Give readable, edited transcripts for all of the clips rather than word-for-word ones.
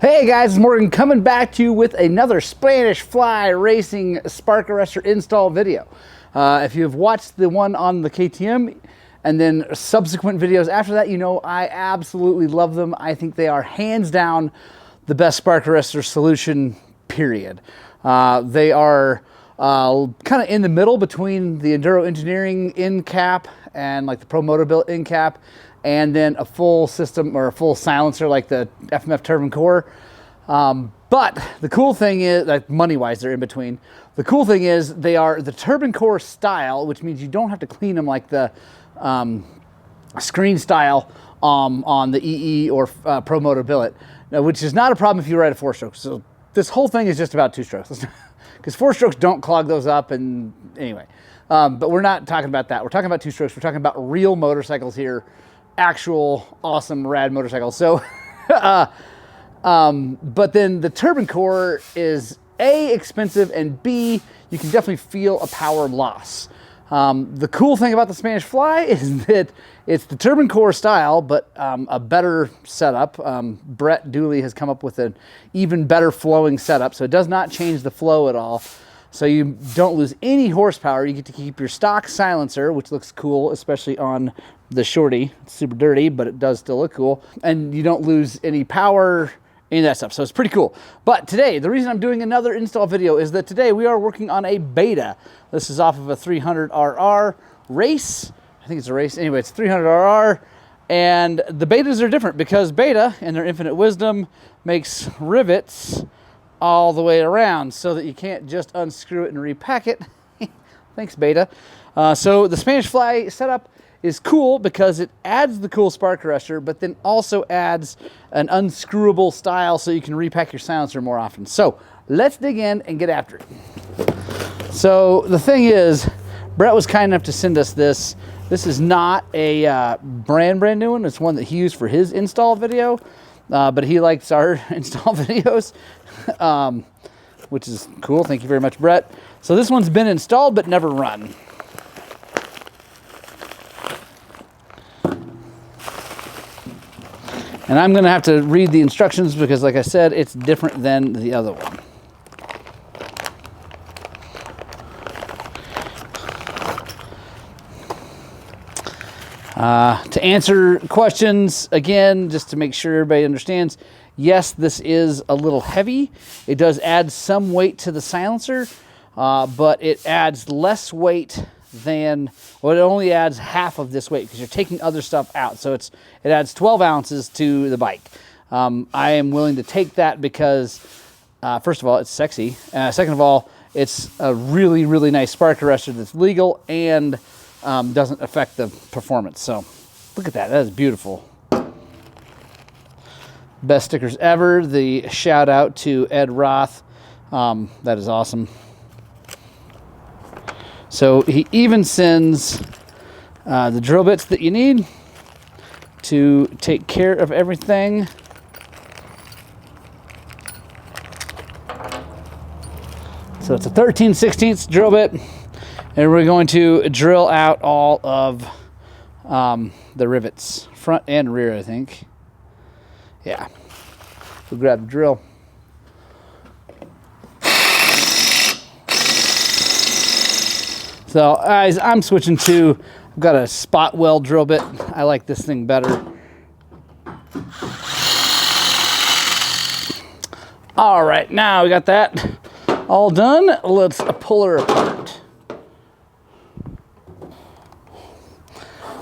Hey guys, it's Morgan coming back to you with another Spanish Fly Racing Spark Arrestor install video. If you've watched the one on the KTM and then subsequent videos after that, you know I absolutely love them. I think they are hands down the best Spark Arrestor solution, period. They are kind of in the middle between the Enduro Engineering end cap and like the Pro Motorbuilt end cap, and then a full system or a full silencer like the FMF Turbine Core. But the cool thing is, like money-wise, they're in between. The cool thing is they are the Turbine Core style, which means you don't have to clean them like the screen style on the EE or Pro Motorbuilt, which is not a problem if you ride a 4-stroke. So this whole thing is just about 2-strokes, because 4-strokes don't clog those up. And anyway, but we're not talking about that. We're talking about 2-strokes. We're talking about real motorcycles here. Actual awesome rad motorcycle. So but then the Turbine Core is A, expensive, and B, you can definitely feel a power loss. The cool thing about the Spanish Fly is that it's the Turbine Core style, but a better setup. Brett Dooley has come up with an even better flowing setup, so it does not change the flow at all. So you don't lose any horsepower. You get to keep your stock silencer, which looks cool, especially on the Shorty. It's super dirty, but it does still look cool. And you don't lose any power, any of that stuff. So it's pretty cool. But today, the reason I'm doing another install video is that today we are working on a beta. This is off of a 300RR race. I think it's a race. Anyway, it's 300RR. And the betas are different because beta, in their infinite wisdom, makes rivets all the way around so that you can't just unscrew it and repack it. Thanks, beta. So the Spanish Fly setup is cool because it adds the cool spark arrestor, but then also adds an unscrewable style so you can repack your silencer more often. So let's dig in and get after it. So the thing is, Brett was kind enough to send us this. This is not a brand new one. It's one that he used for his install video, but he likes our install videos, which is cool. Thank you very much, Brett. So this one's been installed but never run. And I'm going to have to read the instructions because, like I said, it's different than the other one. To answer questions, again, just to make sure everybody understands, yes, this is a little heavy. It does add some weight to the silencer, but it adds less weight than, well, it only adds half of this weight because you're taking other stuff out. So it adds 12 ounces to the bike. I am willing to take that because, first of all, it's sexy. Second of all, it's a really, really nice spark arrestor that's legal and doesn't affect the performance. So look at that. That is beautiful. Best stickers ever. The shout out to Ed Roth. That is awesome. So he even sends the drill bits that you need to take care of everything. So it's a 13/16 drill bit, and we're going to drill out all of the rivets, front and rear, I think. Yeah, we'll grab the drill. So guys, I'm switching to, I've got a spot weld drill bit. I like this thing better. All right, now we got that all done. Let's pull her apart.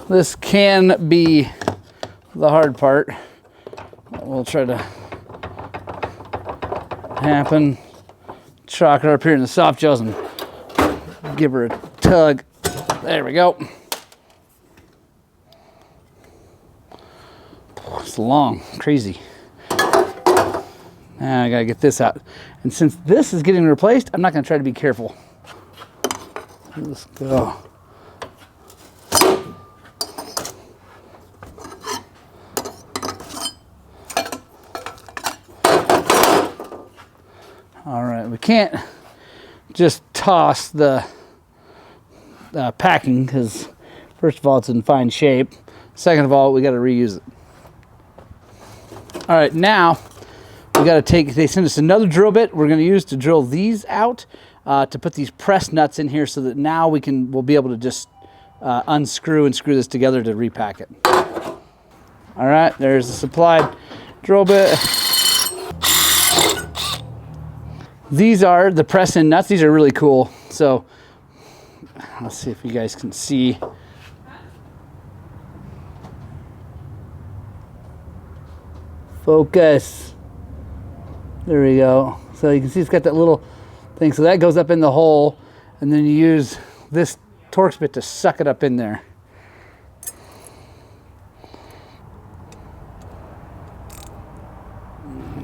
This can be the hard part. We'll try to happen. Chalk her up here in the soft gels and give her a tug. There we go. It's long, crazy. Now I gotta get this out. And since this is getting replaced, I'm not gonna try to be careful. Let's go. All right, we can't just toss the packing because, first of all, it's in fine shape. Second of all, we got to reuse it. All right, now we got to take, they sent us another drill bit we're going to use to drill these out, to put these press nuts in here so that now we'll be able to just unscrew and screw this together to repack it. All right, there's the supplied drill bit. These are the press-in nuts. These are really cool. So let's see if you guys can see. Focus. There we go. So you can see it's got that little thing. So that goes up in the hole, and then you use this Torx bit to suck it up in there.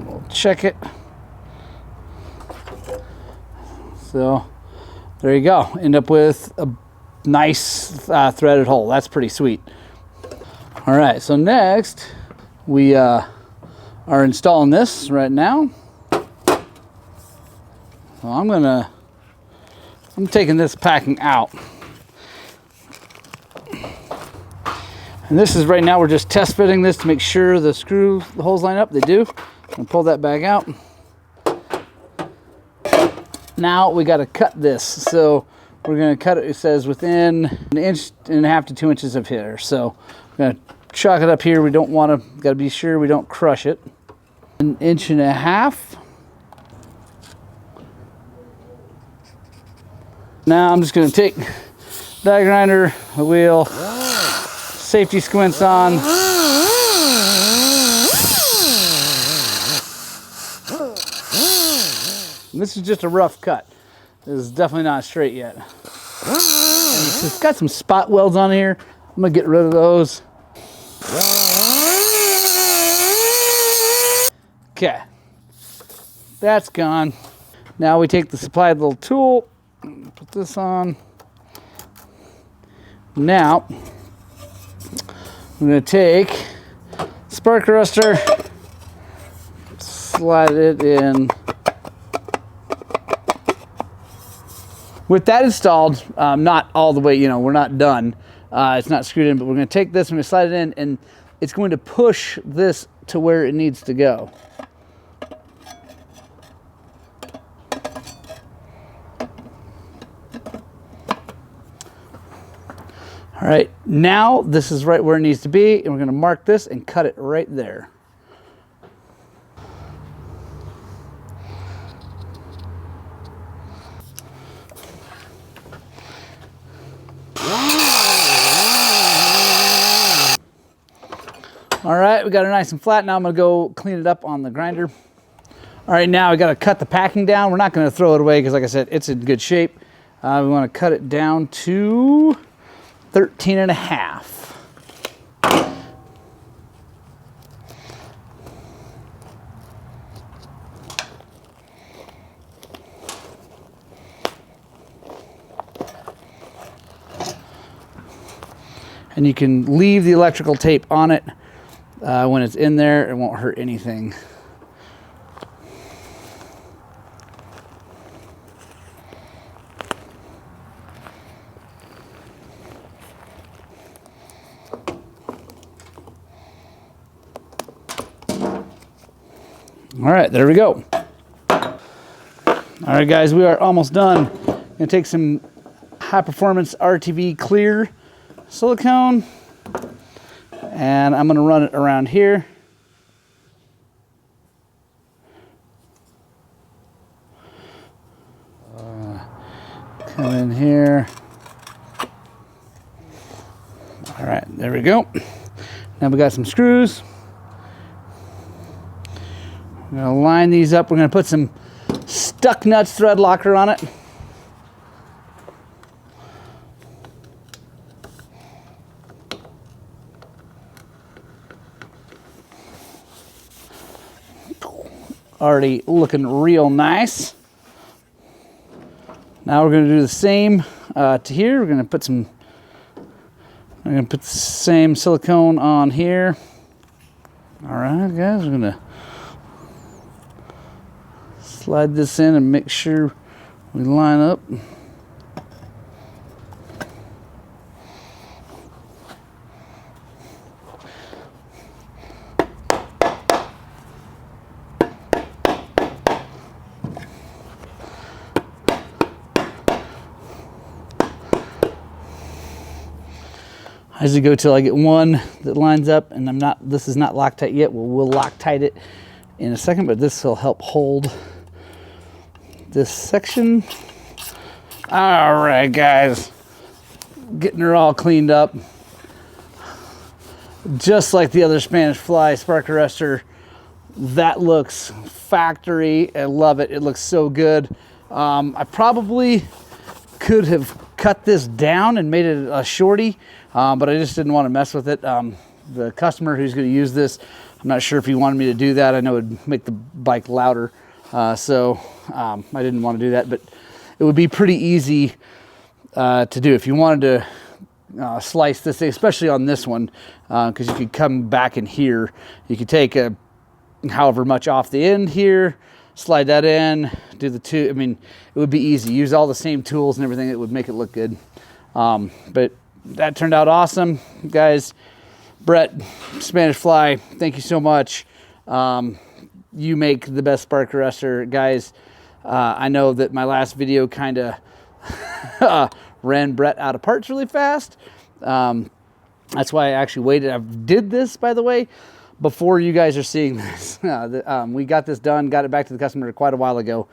We'll check it. So there you go. End up with a nice threaded hole. That's pretty sweet. All right, so next we are installing this right now. So I'm taking this packing out. And this is right now, we're just test fitting this to make sure the holes line up. They do. I'm gonna pull that back out. Now we got to cut this. So we're going to cut it, it says within 1.5 inches to 2 inches of here. So I'm going to chalk it up here. We don't want to, got to be sure we don't crush it. 1.5 inches. Now I'm just going to take die grinder, a wheel, safety squints on. This is just a rough cut. This is definitely not straight yet. And it's got some spot welds on here. I'm gonna get rid of those. Okay, that's gone. Now we take the supplied little tool, put this on. Now, I'm gonna take spark arrestor, slide it in. With that installed, not all the way, you know, we're not done. It's not screwed in, but we're going to take this and we're going to slide it in, and it's going to push this to where it needs to go. All right, now this is right where it needs to be, and we're going to mark this and cut it right there. All right, we got it nice and flat. Now I'm gonna go clean it up on the grinder. All right, now we gotta cut the packing down. We're not gonna throw it away because, like I said, it's in good shape. We wanna cut it down to 13.5. And you can leave the electrical tape on it. When it's in there, it won't hurt anything. All right, there we go. All right, guys, we are almost done. I'm gonna take some high performance RTV clear silicone, and I'm going to run it around here. Come in here. All right, there we go. Now we got some screws. I'm going to line these up. We're going to put some stuck nuts thread locker on it. Already looking real nice. Now we're going to do the same to here. We're going to put the same silicone on here. All right, guys, we're going to slide this in and make sure we line up. as you go till I get one that lines up, and this is not Loctite yet. We'll Loctite it in a second, but this will help hold this section. All right, guys, getting her all cleaned up. Just like the other Spanish Fly spark arrestor, that looks factory. I love it. It looks so good. I probably could have cut this down and made it a shorty, but I just didn't want to mess with it. The customer who's going to use this, I'm not sure if he wanted me to do that. I know it would make the bike louder, so I didn't want to do that, but it would be pretty easy to do if you wanted to slice this thing, especially on this one, because you could come back in here. You could take however much off the end here, slide that in, do the two. I mean, it would be easy. Use all the same tools and everything. It would make it look good. But that turned out awesome, guys. Brett, Spanish Fly, thank you so much. You make the best spark arrestor, guys. I know that my last video kind of ran Brett out of parts really fast. That's why I actually waited. I did this, by the way, before you guys are seeing this. We got this done, got it back to the customer quite a while ago,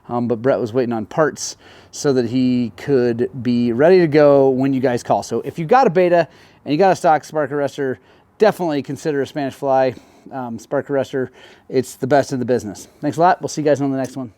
but Brett was waiting on parts so that he could be ready to go when you guys call. So if you got a beta and you got a stock spark arrestor, definitely consider a Spanish Fly spark arrestor. It's the best in the business. Thanks a lot. We'll see you guys on the next one.